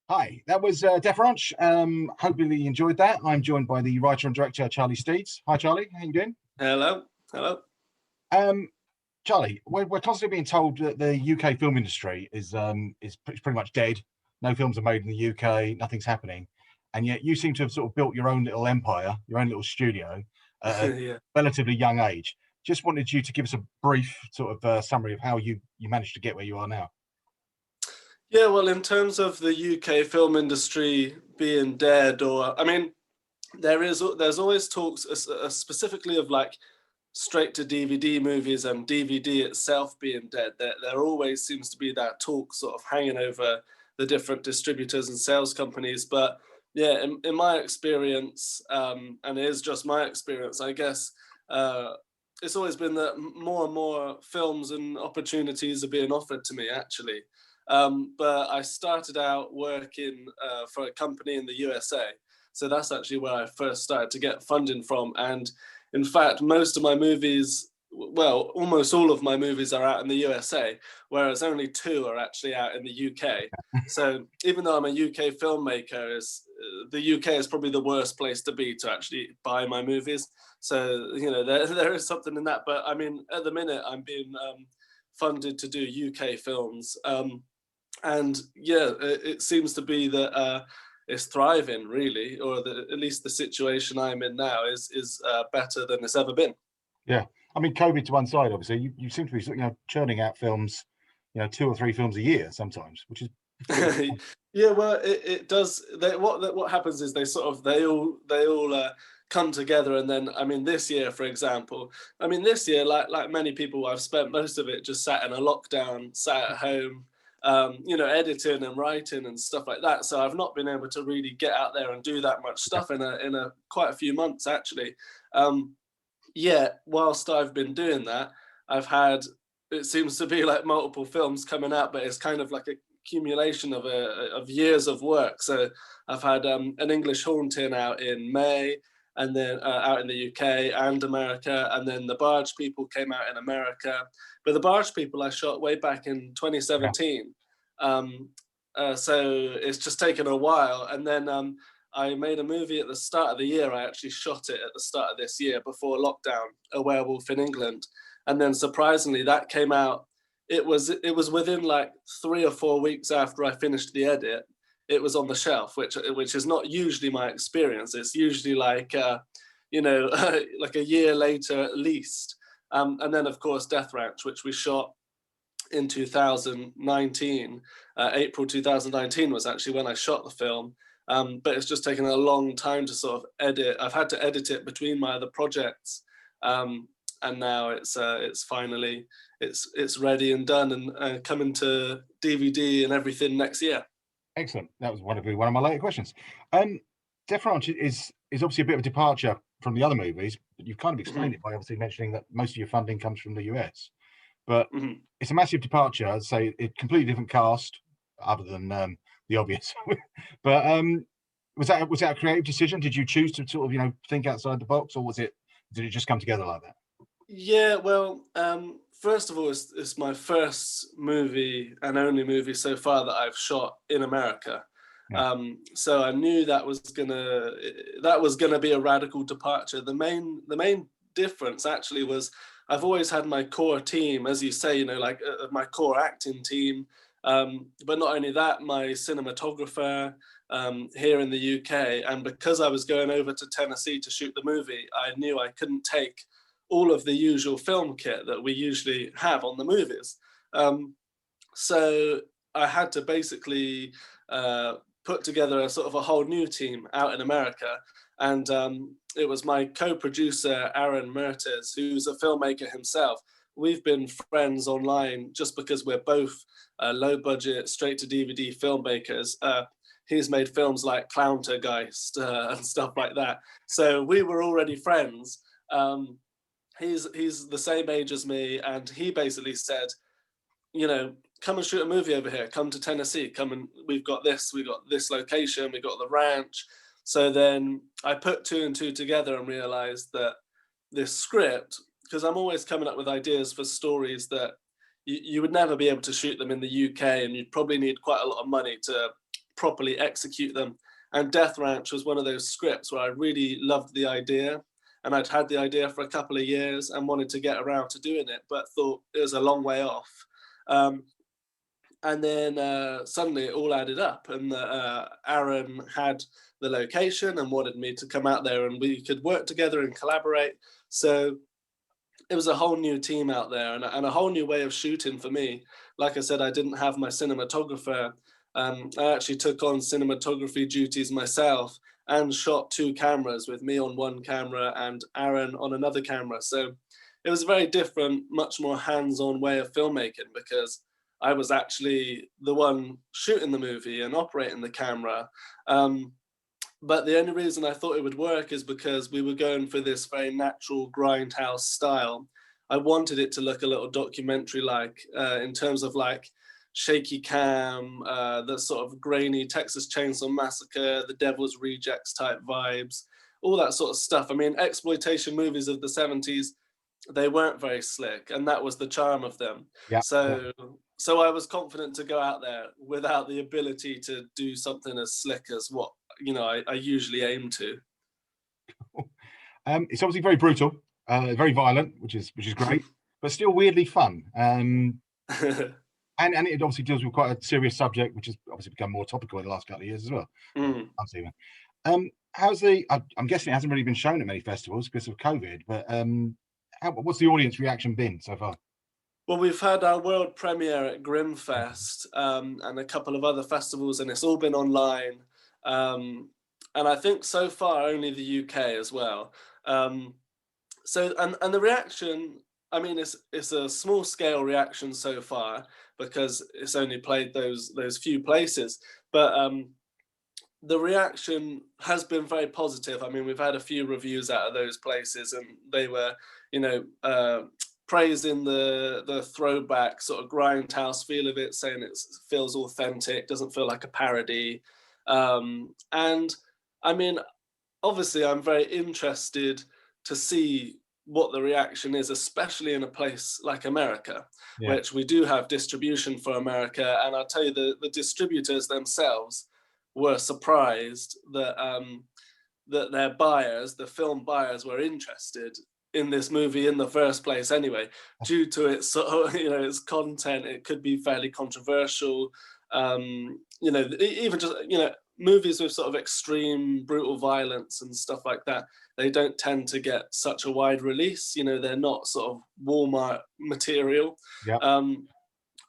Hi, that was Def Ranch. Hopefully you enjoyed that. I'm joined by the writer and director Charlie Steeds. Hi, Charlie. How you doing? Hello, hello. Um, Charlie, we're constantly being told that the UK film industry is pretty much dead. No films are made in the UK. Nothing's happening, and yet you seem to have sort of built your own little empire, your own little studio, at a Yeah, relatively young age. Just wanted you to give us a brief sort of summary of how you managed to get where you are now. yeah. Well, in terms of the UK film industry being dead, or I mean, there's always talks specifically of like straight to DVD movies and DVD itself being dead. There always seems to be that talk sort of hanging over the different distributors and sales companies. But yeah, in my experience, and it is just my experience, I guess. It's always been that more and more films and opportunities are being offered to me actually. But I started out working for a company in the USA. So that's actually where I first started to get funding from. And in fact, most of my movies, well, almost all of my movies are out in the USA, whereas only two are actually out in the UK. So even though I'm a UK filmmaker, the UK is probably the worst place to be to actually buy my movies. So there is something in that. But I mean, at the minute, I'm being funded to do UK films. And yeah, it seems to be that it's thriving really, or at least the situation I'm in now is better than it's ever been. Yeah, I mean, COVID to one side, obviously, you seem to be churning out films, two or three films a year sometimes, which is pretty. Yeah, well, it does. What happens is they all come together, and then I mean, this year, for example, I mean, this year, like many people, I've spent most of it just sat in a lockdown, sat at home, editing and writing and stuff like that. So I've not been able to really get out there and do that much stuff in a quite a few months actually. Um, yeah, whilst I've been doing that, I've had it seems to be like multiple films coming out, but it's kind of like a accumulation of years of work. So I've had an English Haunting out in May, and then out in the UK and America, and then the Barge People came out in America. But the Barge People I shot way back in Yeah, 2017. Um, so it's just taken a while, and then I made a movie at the start of the year. I actually shot it at the start of this year before lockdown, A Werewolf in England. And then surprisingly, that came out. It was within like 3 or 4 weeks after I finished the edit. It was on the shelf, which is not usually my experience. It's usually like like a year later at least. And then of course Death Ranch, which we shot in 2019. April 2019 was actually when I shot the film. But it's just taken a long time to sort of edit. I've had to edit it between my other projects, and now it's finally it's ready and done and coming to DVD and everything next year. excellent. That was one of my later questions. Death Ranch is obviously a bit of a departure from the other movies, but you've kind of explained Mhm, it by obviously mentioning that most of your funding comes from the US. But mhm. it's a massive departure. I'd say a completely different cast, other than the obvious. But was that a creative decision? Did you choose to sort of think outside the box, or did it just come together like that? Yeah, well, first of all, it's my first movie and only movie so far that I've shot in America. Yeah, So I knew that was gonna be a radical departure. The main difference actually was I've always had my core team, as you say, like my core acting team. But not only that, my cinematographer here in the UK, and because I was going over to Tennessee to shoot the movie, I knew I couldn't take all of the usual film kit that we usually have on the movies. Um, so I had to basically put together a sort of a whole new team out in America. And it was my co-producer, Aaron Mertes, who's a filmmaker himself. We've been friends online just because we're both low budget, straight to DVD filmmakers. He's made films like Clowntergeist and stuff like that. So we were already friends. Um, he's the same age as me, and he basically said, come and shoot a movie over here. Come to Tennessee. Come and we've got this location. We've got the ranch. So then I put two and two together and realized that this script, because I'm always coming up with ideas for stories that you would never be able to shoot them in the UK, and you'd probably need quite a lot of money to properly execute them. And Death Ranch was one of those scripts where I really loved the idea, and I'd had the idea for a couple of years and wanted to get around to doing it, but thought it was a long way off. And then suddenly it all added up, and Aaron had the location and wanted me to come out there and we could work together and collaborate. So it was a whole new team out there, and a whole new way of shooting for me. Like I said, I didn't have my cinematographer. I actually took on cinematography duties myself and shot 2 cameras, with me on one camera and Aaron on another camera. So it was a very different, much more hands-on way of filmmaking, because I was actually the one shooting the movie and operating the camera. But the only reason I thought it would work is because we were going for this very natural grindhouse style. I wanted it to look a little documentary-like, in terms of like shaky cam, the sort of grainy Texas Chainsaw Massacre, the Devil's Rejects type vibes, all that sort of stuff. I mean, exploitation movies of the 70s, they weren't very slick, and that was the charm of them. Yeah. So I was confident to go out there without the ability to do something as slick as what, you know, I usually aim to. It's obviously very brutal, very violent, which is great, but still weirdly fun. And it obviously deals with quite a serious subject, which has obviously become more topical in the last couple of years as well. How's I'm guessing it hasn't really been shown at many festivals because of COVID, but what's the audience reaction been so far? Well, we've had our world premiere at Grimfest, and a couple of other festivals, and it's all been online. And I think so far only the UK as well. So the reaction, I mean, it's a small scale reaction so far because it's only played those few places, but the reaction has been very positive. I mean, we've had a few reviews out of those places, and they were, you know, praising the throwback sort of grindhouse feel of it, saying it feels authentic, doesn't feel like a parody. And I mean, obviously, I'm very interested to see what the reaction is, especially in a place like America, which we do have distribution for America. And I'll tell you, the distributors themselves were surprised that that their buyers, the film buyers, were interested in this movie in the first place anyway, due to its sort of, you know, its content. It could be fairly controversial. You know, even just, you know, movies with sort of extreme brutal violence and stuff like that, they don't tend to get such a wide release. You know, they're not sort of Walmart material.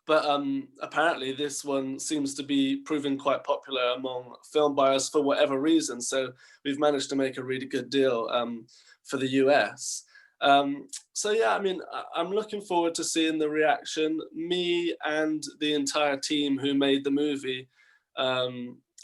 But apparently this one seems to be proving quite popular among film buyers for whatever reason. So we've managed to make a really good deal for the US. So yeah, I mean, I'm looking forward to seeing the reaction. Me and the entire team who made the movie,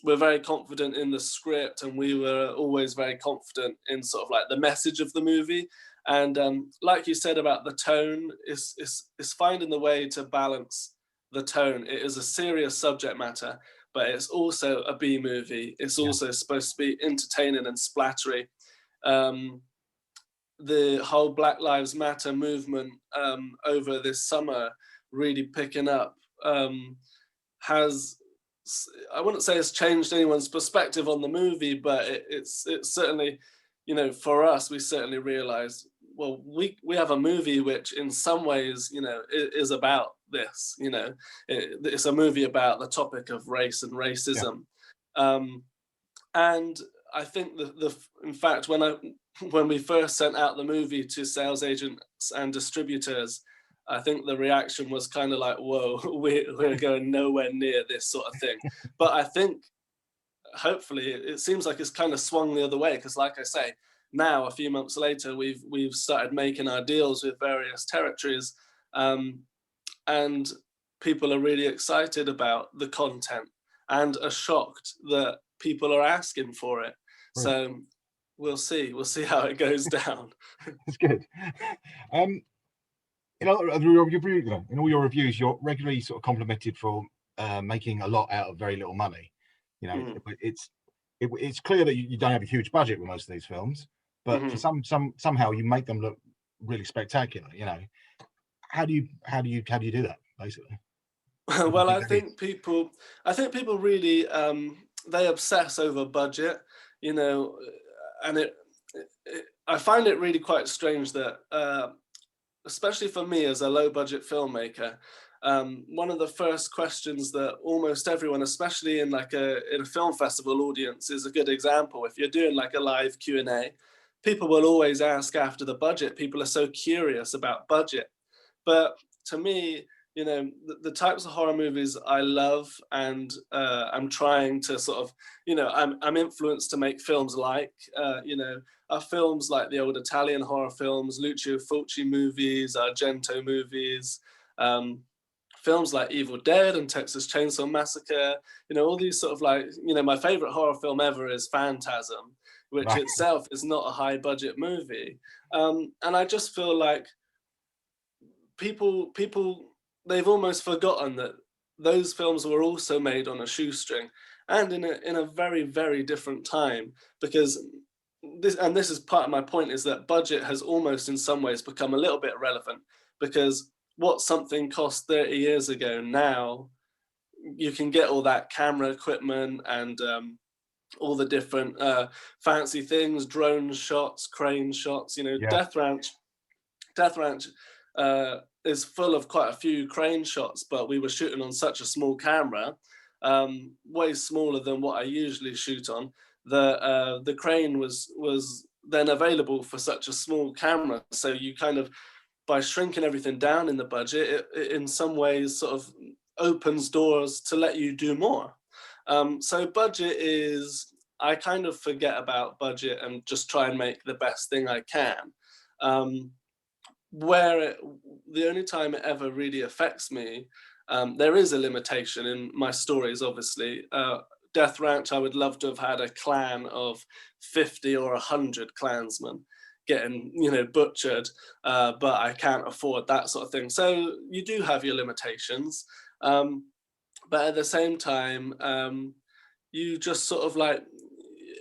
we're very confident in the script, and we were always very confident in sort of like the message of the movie. And like you said about the tone, is finding the way to balance the tone. It is a serious subject matter, but it's also a B movie. It's also supposed to be entertaining and splattery. The whole Black Lives Matter movement over this summer really picking up has, I wouldn't say it's changed anyone's perspective on the movie, but it's certainly, you know, for us, we certainly realized, well, we have a movie which in some ways, you know, is about this, you know, it's a movie about the topic of race and racism. And I think in fact, when we first sent out the movie to sales agents and distributors, I think the reaction was kind of like, whoa, we're going nowhere near this sort of thing. But I think hopefully it seems like it's kind of swung the other way, because like I say, now a few months later, we've started making our deals with various territories, and people are really excited about the content and are shocked that people are asking for it. Right. So we'll see how it goes down. That's good. In all your reviews, you're regularly sort of complimented for making a lot out of very little money. You know, it's clear that you don't have a huge budget with most of these films, but for somehow you make them look really spectacular. You know, how do you do that, basically? What do you Well, think that is? I think people really they obsess over budget, you know, and I find it really quite strange that, especially for me as a low budget filmmaker, one of the first questions that almost everyone, especially in like in a film festival audience, is a good example. If you're doing like a live Q&A, people will always ask after the budget. People are so curious about budget. But to me, the types of horror movies I love, and I'm trying to sort of, I'm influenced to make films like, are films like the old Italian horror films, Lucio Fulci movies, Argento movies, um, films like Evil Dead and Texas Chainsaw Massacre. All these sort of like, my favorite horror film ever is Phantasm, which Right. itself is not a high budget movie. And I just feel like people they've almost forgotten that those films were also made on a shoestring, and in a very, very different time, because this is part of my point, is that budget has almost in some ways become a little bit irrelevant, because what something cost 30 years ago, now you can get all that camera equipment and all the different fancy things, drone shots, crane shots. Yeah. Death Ranch is full of quite a few crane shots, but we were shooting on such a small camera, way smaller than what I usually shoot on. The crane was then available for such a small camera, so you kind of, by shrinking everything down in the budget, it in some ways sort of opens doors to let you do more. So budget is, I kind of forget about budget and just try and make the best thing I can. Um, the only time it ever really affects me, there is a limitation in my stories, obviously. Death Ranch, I would love to have had a clan of 50 or 100 clansmen getting, butchered, but I can't afford that sort of thing. So you do have your limitations, but at the same time, you just sort of like,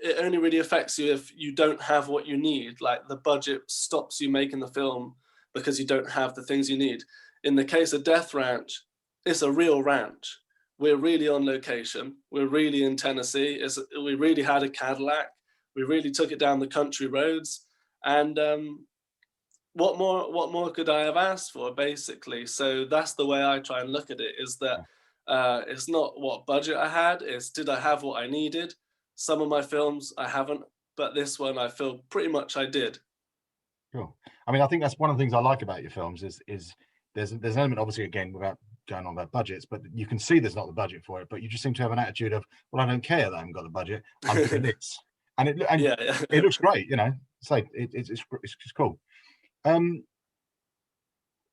it only really affects you if you don't have what you need. Like, the budget stops you making the film because you don't have the things you need. In the case of Death Ranch, it's a real ranch. We're really on location. We're really in Tennessee. We really had a Cadillac. We really took it down the country roads. And what more could I have asked for, basically? So that's the way I try and look at it, is that it's not what budget I had, it's did I have what I needed? Some of my films I haven't, but this one I feel pretty much I did. Sure. I mean, I think that's one of the things I like about your films is there's an element, obviously, again, without going on about budgets, but you can see there's not the budget for it, but you just seem to have an attitude of, well, I don't care that I haven't got the budget. I'm doing this, and Yeah, yeah. it looks great. So it's just cool. Um,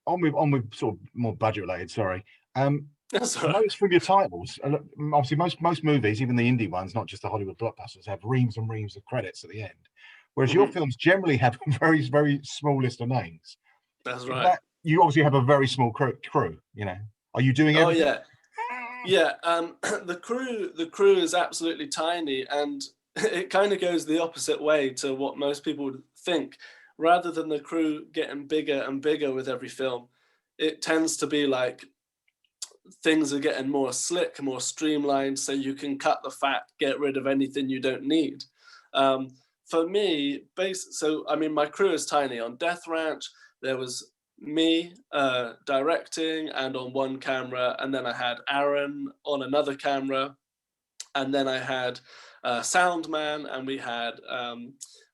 on with sort of more budget related. Sorry. That's I all right. noticed from your titles, obviously most movies, even the indie ones, not just the Hollywood blockbusters, have reams and reams of credits at the end, whereas your Mhm. films generally have a very, very small list of names. That's Is right. that, you obviously have a very small crew? Are you doing Oh everything? yeah. Yeah, the crew is absolutely tiny, and it kind of goes the opposite way to what most people would think. Rather than the crew getting bigger and bigger with every film, it tends to be like things are getting more slick, more streamlined, so you can cut the fat, get rid of anything you don't need. Um, for me, so I mean, my crew is tiny. On Death Ranch, there was me directing and on one camera, and then I had Aaron on another camera, and then I had a sound man, and we had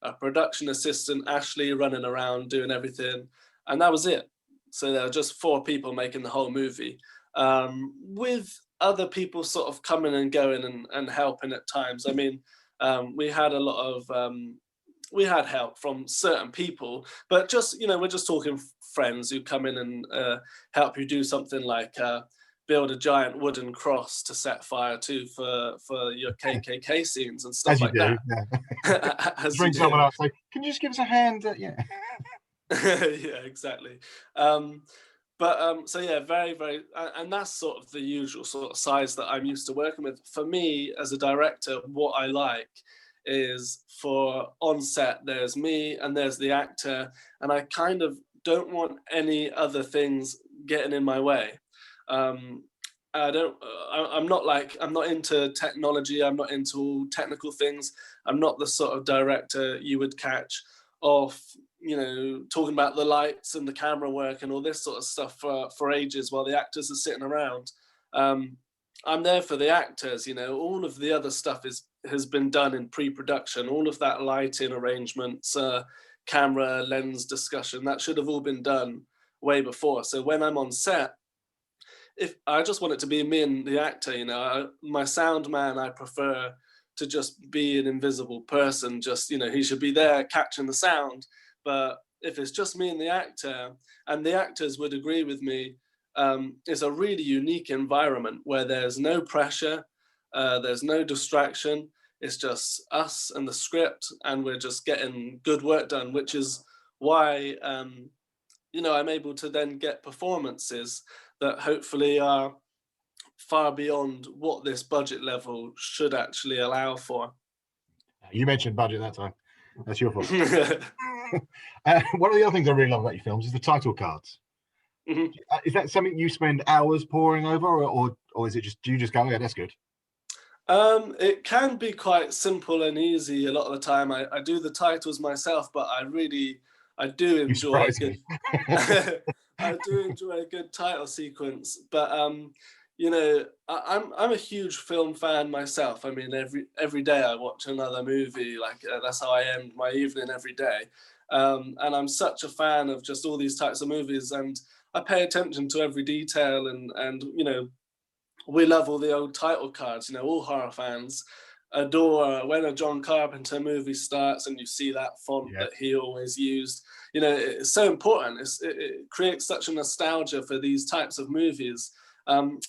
a production assistant, Ashley, running around doing everything, and that was it. So there were just four people making the whole movie, with other people sort of coming and going and helping at times. I mean, we had a lot of we had help from certain people, but just, we're just talking friends who come in and help you do something like build a giant wooden cross to set fire to for your KKK scenes and stuff As you like do, that. yeah. Just As you ring someone do. up, say, can you just give us a hand? Yeah. Yeah, exactly. Um, but so yeah, very, very, and that's sort of the usual sort of size that I'm used to working with. For me as a director, what I like is, for on set, there's me and there's the actor, and I kind of don't want any other things getting in my way. Um, I'm not into technology. I'm not into all technical things. I'm not the sort of director you would catch off, talking about the lights and the camera work and all this sort of stuff for ages while the actors are sitting around. I'm there for the actors. All of the other stuff has been done in pre-production. All of that lighting arrangements, camera, lens discussion, that should have all been done way before. So when I'm on set, if I just want it to be me and the actor, my sound man, I prefer to just be an invisible person. Just, he should be there catching the sound. But if it's just me and the actor, and the actors would agree with me, it's a really unique environment where there's no pressure, there's no distraction. It's just us and the script, and we're just getting good work done, which is why, I'm able to then get performances that hopefully are far beyond what this budget level should actually allow for. You mentioned budget that time. That's your fault. One of the other things I really love about your films is the title cards. Mhm. Is that something you spend hours poring over, or is it just, do you just go, yeah, that's good? It can be quite simple and easy a lot of the time. I do the titles myself, but I do You enjoy surprise me. I do enjoy a good title sequence. But I'm a huge film fan myself. I mean, every day I watch another movie. Like that's how I end my evening every day. And I'm such a fan of just all these types of movies, and I pay attention to every detail. And we love all the old title cards. All horror fans adore when a John Carpenter movie starts and you see that font that he always used. It's so important. It creates such a nostalgia for these types of movies.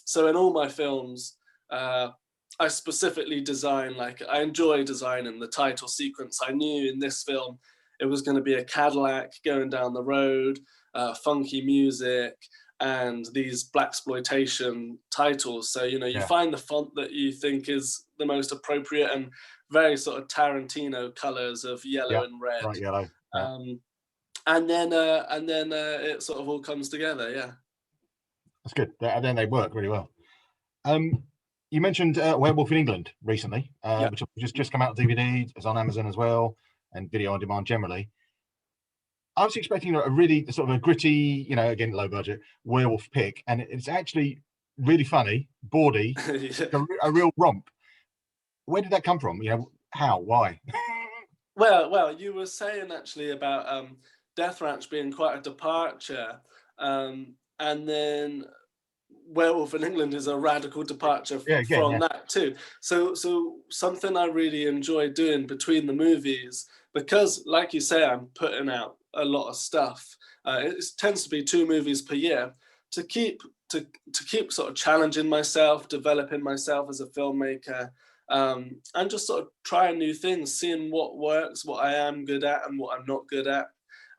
So in all my films, I specifically design, I enjoy designing the title sequence. I knew in this film it was going to be a Cadillac going down the road, funky music, and these blaxploitation titles. So you find the font that you think is the most appropriate, and very sort of Tarantino colors of yellow and red. Bright yellow. And then it sort of all comes together. Yeah, that's good. And then they work really well. You mentioned Werewolf in England recently, which just come out on DVD. It's on Amazon as well, and video on demand generally. I was expecting a really sort of a gritty, again, low budget werewolf pick, and it's actually really funny, bawdy, a real romp. Where did that come from? How? Why? Well, you were saying actually about Death Ranch being quite a departure, and then Werewolf in England is a radical departure from that too. So something I really enjoy doing between the movies, because like you say, I'm putting out a lot of stuff. It tends to be 2 movies per year, to keep sort of challenging myself, developing myself as a filmmaker, and just sort of trying new things, seeing what works, what I am good at and what I'm not good at.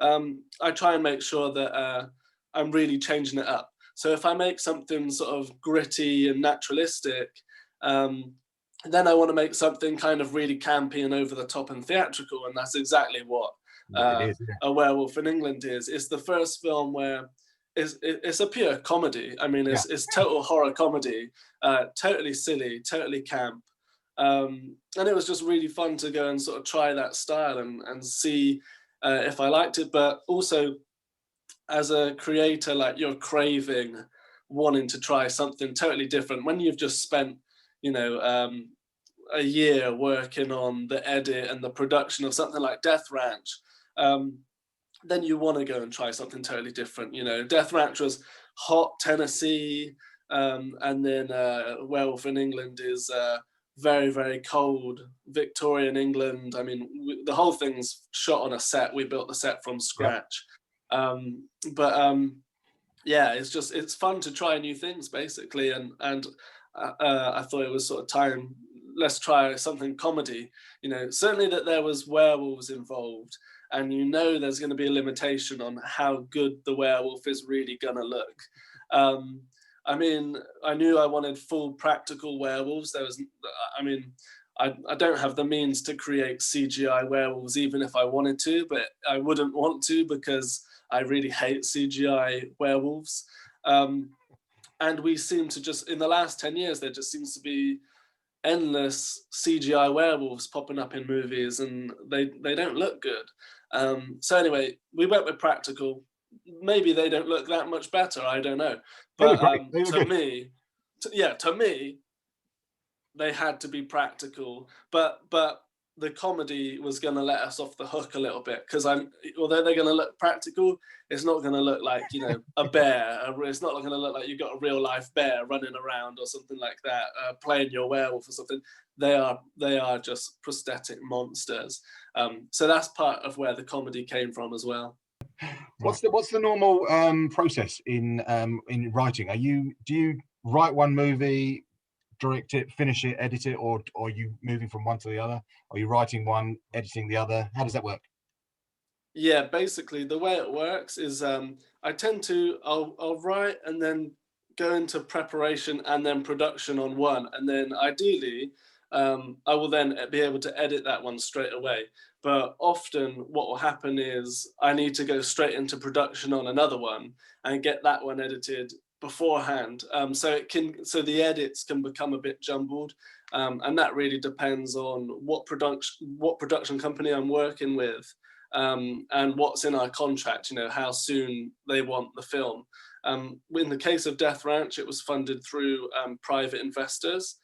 I try and make sure that I'm really changing it up. So if I make something sort of gritty and naturalistic, then I want to make something kind of really campy and over the top and theatrical, and that's exactly what A Werewolf in England is. It's the first film where it's a pure comedy. I mean, it's total horror comedy, totally silly, totally camp. And it was just really fun to go and sort of try that style and see if I liked it. But also, as a creator, you're craving wanting to try something totally different when you've just spent, a year working on the edit and the production of something like Death Ranch. Then you want to go and try something totally different. Death Ranch was hot Tennessee, and then Werewolf in England is very, very cold Victorian England. I mean, the whole thing's shot on a set. We built the set from scratch. It's fun to try new things, basically, and I thought it was sort of time, let's try something comedy. Certainly that there was werewolves involved, and there's going to be a limitation on how good the werewolf is really going to look. I mean, I knew I wanted full practical werewolves. I don't have the means to create CGI werewolves, even if I wanted to, but I wouldn't want to because I really hate CGI werewolves. And we seem to just, in the last 10 years, there just seems to be endless CGI werewolves popping up in movies, and they don't look good. So anyway, we went with practical. Maybe they don't look that much better, I don't know. They look But great. They look to good. me, to me, they had to be practical. But the comedy was going to let us off the hook a little bit, because although they're going to look practical, it's not going to look like, you know, a bear. It's not going to look like you've got a real life bear running around or something like that, playing your werewolf or something. They are just prosthetic monsters. So that's part of where the comedy came from as well. What's the normal process in writing? Do you write one movie, direct it, finish it, edit it, or are you moving from one to the other? Are you writing one, editing the other? How does that work? Yeah, basically the way it works is I tend to I'll write and then go into preparation and then production on one, and then ideally I will then be able to edit that one straight away. But often what will happen is I need to go straight into production on another one and get that one edited beforehand. So the edits can become a bit jumbled, and that really depends on what production company I'm working with, and what's in our contract, you know, how soon they want the film. In the case of Death Ranch, it was funded through private investors,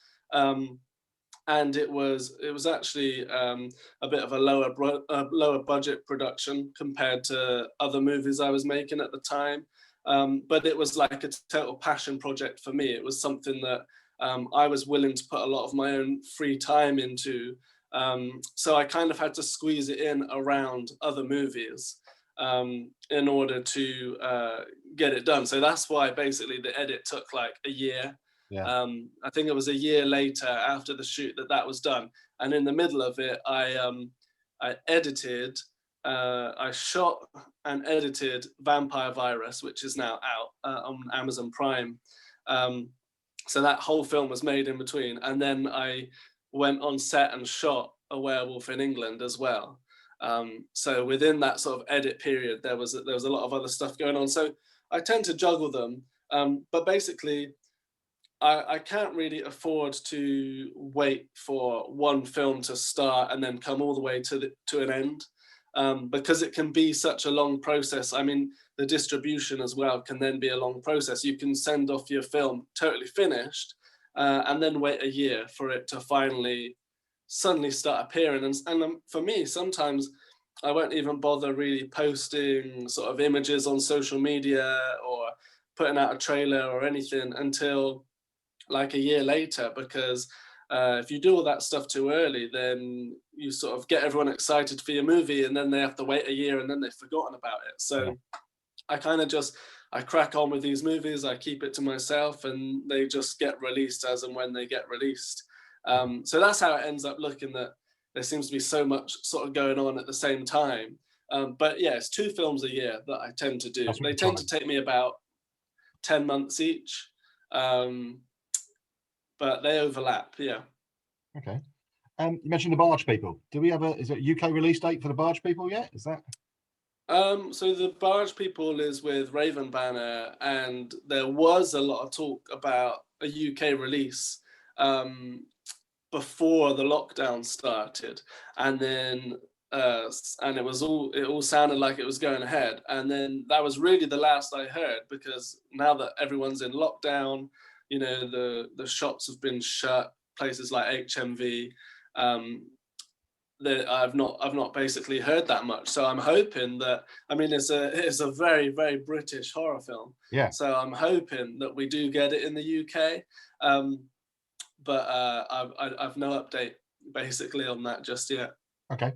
and it was actually a bit of a lower budget production compared to other movies I was making at the time. But it was like a total passion project for me. It was something that I was willing to put a lot of my own free time into. So I kind of had to squeeze it in around other movies in order to get it done. So that's why basically the edit took like a year. Yeah. I think it was a year later after the shoot that was done. And in the middle of it, I edited, I shot and edited Vampire Virus, which is now out on Amazon Prime. So that whole film was made in between. And then I went on set and shot A Werewolf in England as well. So within that sort of edit period, there was a lot of other stuff going on. So I tend to juggle them. But basically, I can't really afford to wait for one film to start and then come all the way to an end, because it can be such a long process. I mean, the distribution as well can then be a long process. You can send off your film totally finished, and then wait a year for it to finally suddenly start appearing. And for me, sometimes I won't even bother really posting sort of images on social media or putting out a trailer or anything until like a year later, because if you do all that stuff too early, then you sort of get everyone excited for your movie, and then they have to wait a year, and then they've forgotten about it. So yeah. I kind of I crack on with these movies. I keep it to myself, and they just get released as and when they get released. So that's how it ends up looking, that there seems to be so much sort of going on at the same time. But yeah, it's 2 films a year that I tend to do. They tend to take me about 10 months each. But they overlap, yeah. Okay. You mentioned the Barge People. Do we have is it a UK release date for the Barge People yet? Is that? So the Barge People is with Raven Banner, and there was a lot of talk about a UK release before the lockdown started, and then and it all sounded like it was going ahead, and then that was really the last I heard, because now that everyone's in lockdown, you know, the shops have been shut, places like HMV. That I've not basically heard that much. So I'm hoping that, I mean, it's a very, very British horror film. Yeah. So I'm hoping that we do get it in the UK. But I've no update basically on that just yet. Okay.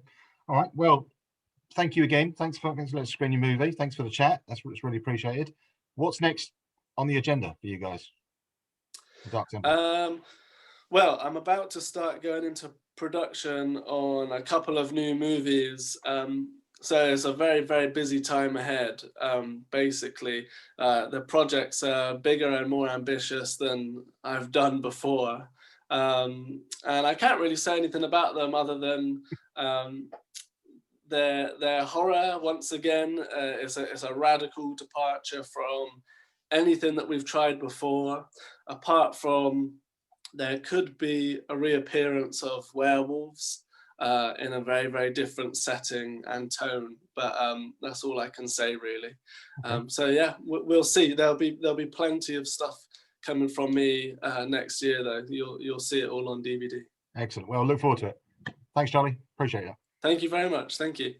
All right. Well, thank you again. Thanks for letting us screen your movie. Thanks for the chat. That's really appreciated. What's next on the agenda for you guys? Dark Temple. Well, I'm about to start going into production on a couple of new movies. So it's a very, very busy time ahead. Basically, the projects are bigger and more ambitious than I've done before. And I can't really say anything about them other than they're horror once again. It's a radical departure from anything that we've tried before, apart from there could be a reappearance of werewolves in a very, very different setting and tone. But that's all I can say, really. Okay. So yeah, we'll see. There'll be plenty of stuff coming from me next year, though. You'll see it all on DVD. Excellent. Well, look forward to it. Thanks, Charlie. Appreciate it. Thank you very much. Thank you.